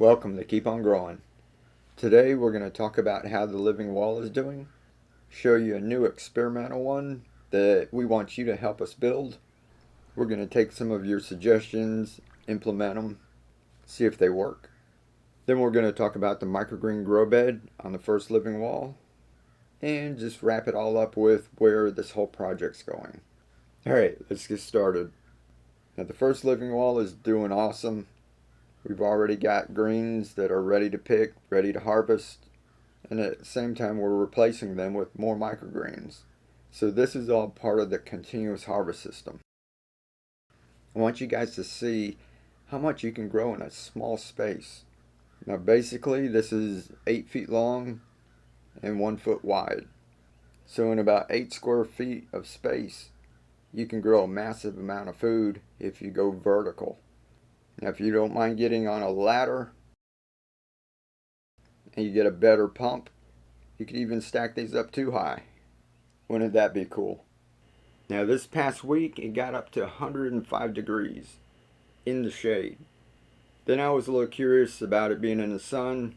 Welcome to Keep On Growing. Today we're going to talk about how the living wall is doing, show you a new experimental one that we want you to help us build. We're going to take some of your suggestions, implement them, see if they work. Then we're going to talk about the microgreen grow bed on the first living wall and just wrap it all up with where this whole project's going. Alright, let's get started. Now the first living wall is doing awesome. We've already got greens that are ready to pick, ready to harvest, and at the same time we're replacing them with more microgreens. So this is all part of the continuous harvest system. I want you guys to see how much you can grow in a small space. Now basically this is 8 feet long and 1 foot wide. So in about 8 square feet of space, you can grow a massive amount of food if you go vertical. Now if you don't mind getting on a ladder and you get a better pump, you could even stack these up too high. Wouldn't that be cool? Now this past week it got up to 105 degrees in the shade. Then I was a little curious about it being in the sun,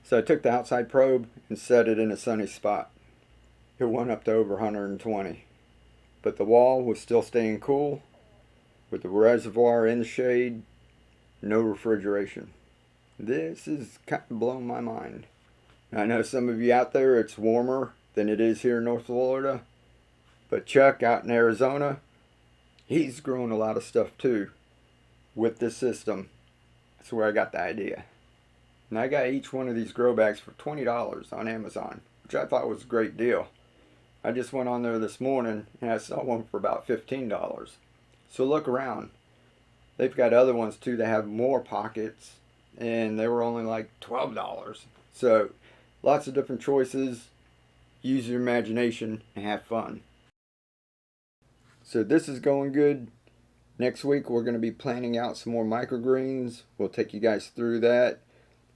so I took the outside probe and set it in a sunny spot. It went up to over 120. But the wall was still staying cool with the reservoir in the shade, no refrigeration. This is kind of blowing my mind. I know some of you out there it's warmer than it is here in North Florida, but Chuck out in Arizona, he's growing a lot of stuff too with this system. That's where I got the idea. And I got each one of these grow bags for $20 on Amazon, which I thought was a great deal. I just went on there this morning and I saw one for about $15. So look around. They've got other ones too that have more pockets and they were only like $12. So lots of different choices. Use your imagination and have fun. So this is going good. Next week we're going to be planning out some more microgreens. We'll take you guys through that,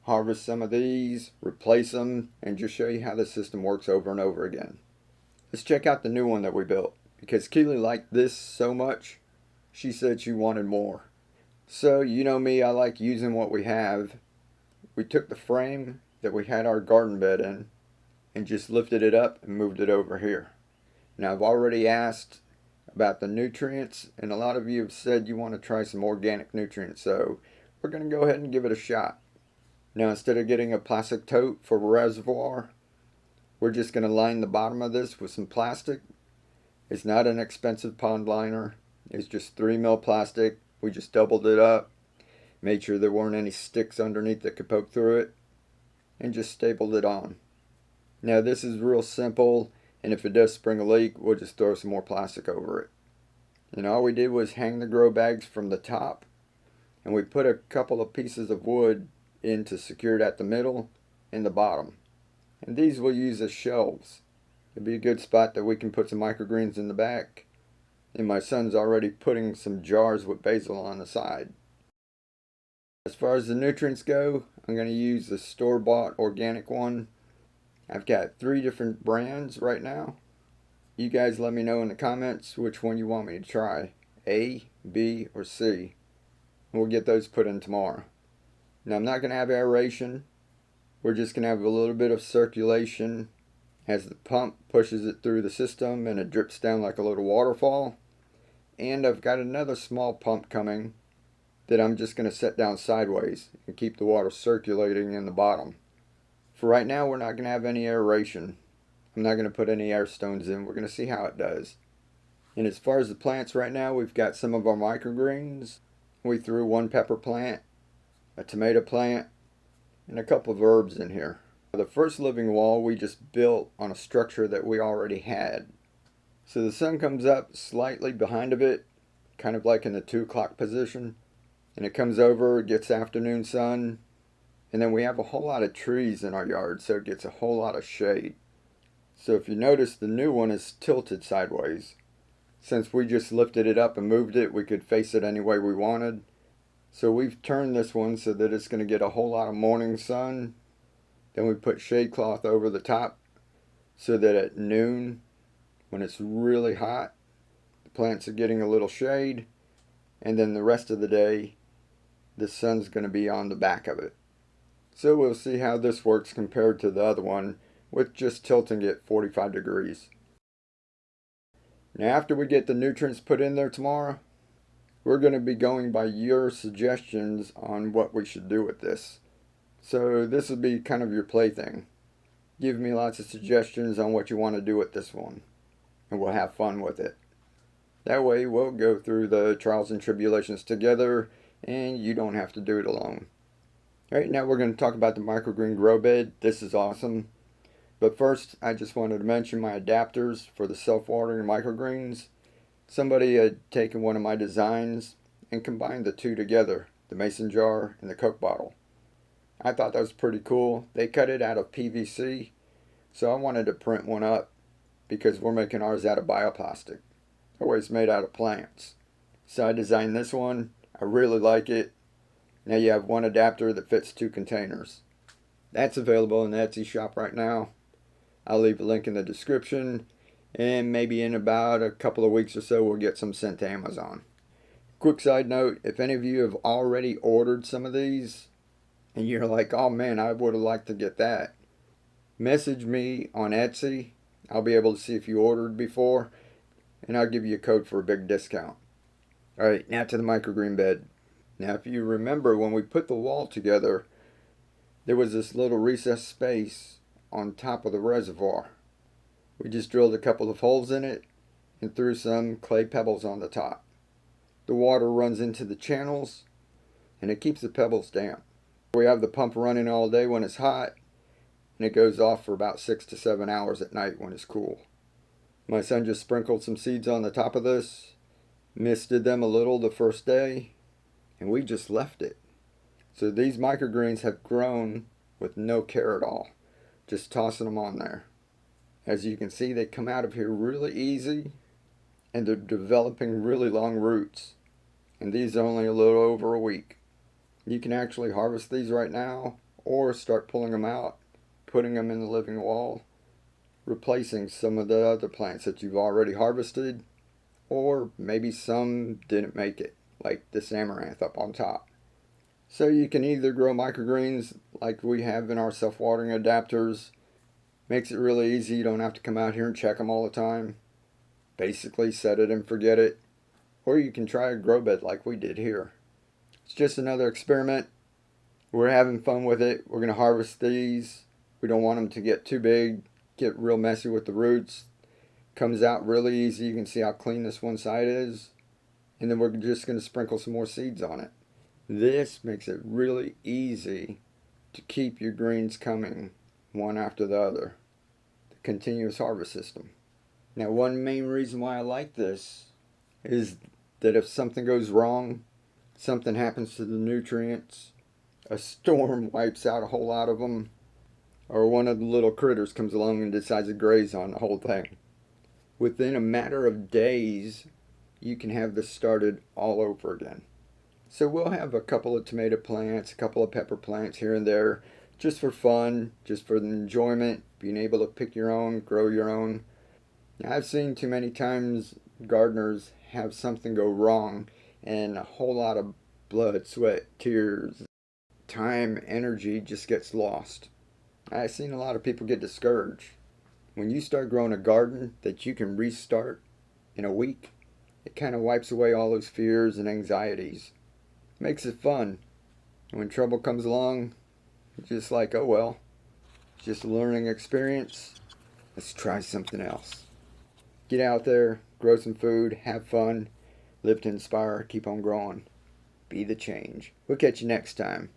harvest some of these, replace them, and just show you how the system works over and over again. Let's check out the new one that we built, because Keely liked this so much, she said she wanted more. So, you know me, I like using what we have. We took the frame that we had our garden bed in and just lifted it up and moved it over here. Now, I've already asked about the nutrients, and a lot of you have said you want to try some organic nutrients, so we're going to go ahead and give it a shot. Now, instead of getting a plastic tote for a reservoir, we're just going to line the bottom of this with some plastic. It's not an expensive pond liner. It's just 3mm plastic. We just doubled it up, made sure there weren't any sticks underneath that could poke through it, and just stapled it on. Now this is real simple, and if it does spring a leak, we'll just throw some more plastic over it. And all we did was hang the grow bags from the top, and we put a couple of pieces of wood in to secure it at the middle and the bottom. And these we'll use as shelves. It'll be a good spot that we can put some microgreens in the back. And my son's already putting some jars with basil on the side. As far as the nutrients go, I'm going to use the store-bought organic one. I've got 3 different brands right now. You guys let me know in the comments which one you want me to try. A, B, or C. We'll get those put in tomorrow. Now I'm not going to have aeration. We're just going to have a little bit of circulation as the pump pushes it through the system and it drips down like a little waterfall. And I've got another small pump coming that I'm just going to set down sideways and keep the water circulating in the bottom. For right now, we're not going to have any aeration. I'm not going to put any air stones in. We're going to see how it does. And as far as the plants right now, we've got some of our microgreens. We threw 1 pepper plant, a tomato plant, and a couple of herbs in here. The first living wall we just built on a structure that we already had. So the sun comes up slightly behind of it, kind of like in the 2 o'clock position. And it comes over, gets afternoon sun. And then we have a whole lot of trees in our yard, so it gets a whole lot of shade. So if you notice, the new one is tilted sideways. Since we just lifted it up and moved it, we could face it any way we wanted. So we've turned this one so that it's going to get a whole lot of morning sun. Then we put shade cloth over the top so that at noon, when it's really hot, the plants are getting a little shade. And then the rest of the day, the sun's going to be on the back of it. So we'll see how this works compared to the other one with just tilting it 45 degrees. Now after we get the nutrients put in there tomorrow, we're going to be going by your suggestions on what we should do with this. So this will be kind of your plaything. Give me lots of suggestions on what you want to do with this one, and we'll have fun with it. That way we'll go through the trials and tribulations together, and you don't have to do it alone. Alright, now we're going to talk about the microgreen grow bed. This is awesome. But first, I just wanted to mention my adapters for the self-watering microgreens. Somebody had taken one of my designs and combined the two together, the mason jar and the Coke bottle. I thought that was pretty cool. They cut it out of PVC, so I wanted to print one up because we're making ours out of bioplastic. Always made out of plants. So I designed this one. I really like it. Now you have one adapter that fits 2 containers. That's available in the Etsy shop right now. I'll leave a link in the description, and maybe in about a couple of weeks or so we'll get some sent to Amazon. Quick side note, if any of you have already ordered some of these and you're like, oh man, I would have liked to get that, message me on Etsy. I'll be able to see if you ordered before, and I'll give you a code for a big discount. Alright, now to the microgreen bed. Now if you remember, when we put the wall together, there was this little recessed space on top of the reservoir. We just drilled a couple of holes in it and threw some clay pebbles on the top. The water runs into the channels and it keeps the pebbles damp. We have the pump running all day when it's hot, and it goes off for about 6 to 7 hours at night when it's cool. My son just sprinkled some seeds on the top of this, misted them a little the first day, and we just left it. So these microgreens have grown with no care at all. Just tossing them on there. As you can see, they come out of here really easy, and they're developing really long roots. And these are only a little over a week. You can actually harvest these right now, or start pulling them out, putting them in the living wall, replacing some of the other plants that you've already harvested, or maybe some didn't make it, like this amaranth up on top. So you can either grow microgreens like we have in our self-watering adapters. Makes it really easy. You don't have to come out here and check them all the time. Basically set it and forget it. Or you can try a grow bed like we did here. It's just another experiment. We're having fun with it. We're going to harvest these. We don't want them to get too big, get real messy with the roots. Comes out really easy. You can see how clean this one side is. And then we're just going to sprinkle some more seeds on it. This makes it really easy to keep your greens coming one after the other. The continuous harvest system. Now, one main reason why I like this is that if something goes wrong, something happens to the nutrients, a storm wipes out a whole lot of them, or one of the little critters comes along and decides to graze on the whole thing, within a matter of days, you can have this started all over again. So we'll have a couple of tomato plants, a couple of pepper plants here and there, just for fun, just for the enjoyment, being able to pick your own, grow your own. Now, I've seen too many times gardeners have something go wrong, and a whole lot of blood, sweat, tears, time, energy just gets lost. I've seen a lot of people get discouraged. When you start growing a garden that you can restart in a week, it kind of wipes away all those fears and anxieties. Makes it fun. When trouble comes along, it's just like, oh well, it's just a learning experience. Let's try something else. Get out there, grow some food, have fun, live to inspire, keep on growing. Be the change. We'll catch you next time.